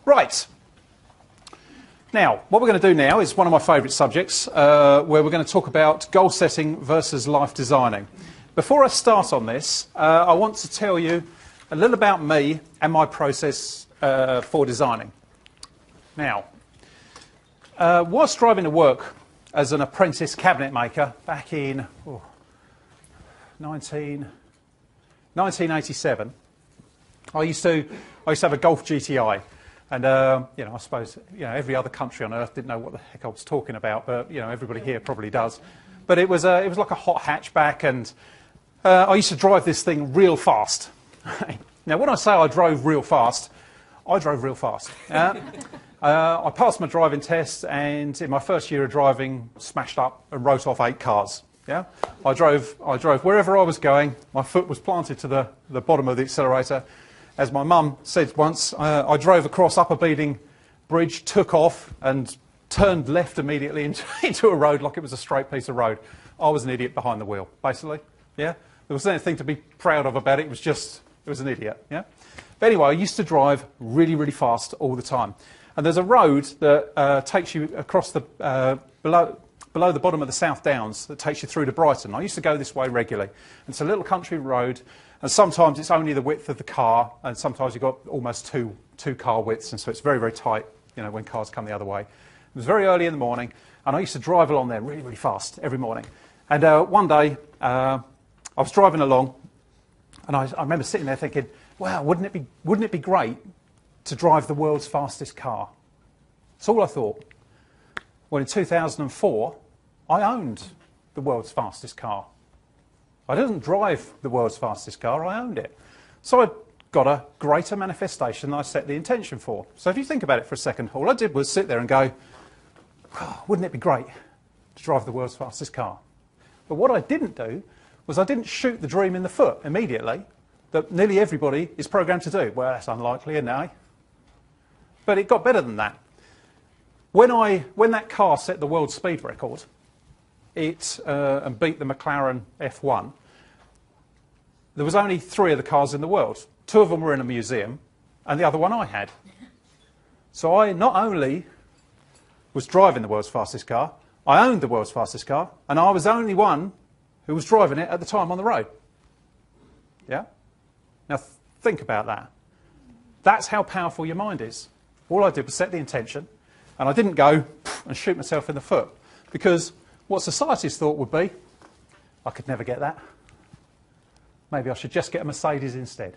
Right. Now, what we're going to do now is one of my favourite subjects, where we're going to talk about goal setting versus life designing. Before I start on this, I want to tell you a little about me and my process for designing. Now, whilst driving to work as an apprentice cabinet maker back in 1987, I used to have a Golf GTI. And, I suppose, every other country on earth didn't know what the heck I was talking about, but, everybody here probably does. But it was like a hot hatchback, and I used to drive this thing real fast. Now, when I say I drove real fast, I drove real fast. I passed my driving test, and in my first year of driving, smashed up and wrote off 8 cars. Yeah, I drove wherever I was going. My foot was planted to the bottom of the accelerator. As my mum said once, I drove across Upper Beeding Bridge, took off, and turned left immediately into a road like it was a straight piece of road. I was an idiot behind the wheel, basically. Yeah, there wasn't anything to be proud of about it. It was an idiot. Yeah, but anyway, I used to drive really, really fast all the time. And there's a road that takes you across the below the bottom of the South Downs that takes you through to Brighton. I used to go this way regularly. And it's a little country road, and sometimes it's only the width of the car, and sometimes you've got almost two car widths, and so it's very, very tight, when cars come the other way. It was very early in the morning, and I used to drive along there really, really fast every morning. And one day, I was driving along, and I remember sitting there thinking, wow, wouldn't it be great to drive the world's fastest car? That's all I thought. Well, in 2004, I owned the world's fastest car. I didn't drive the world's fastest car, I owned it. So I got a greater manifestation than I set the intention for. So if you think about it for a second, all I did was sit there and go, oh, wouldn't it be great to drive the world's fastest car? But what I didn't do was I didn't shoot the dream in the foot immediately that nearly everybody is programmed to do. Well, that's unlikely, isn't it? But it got better than that. When that car set the world speed record, and beat the McLaren F1, there was only 3 of the cars in the world. 2 of them were in a museum, and the other one I had. So I not only was driving the world's fastest car, I owned the world's fastest car, and I was the only one who was driving it at the time on the road. Yeah? Now think about that. That's how powerful your mind is. All I did was set the intention, and I didn't go and shoot myself in the foot, because what society's thought would be, I could never get that. Maybe I should just get a Mercedes instead.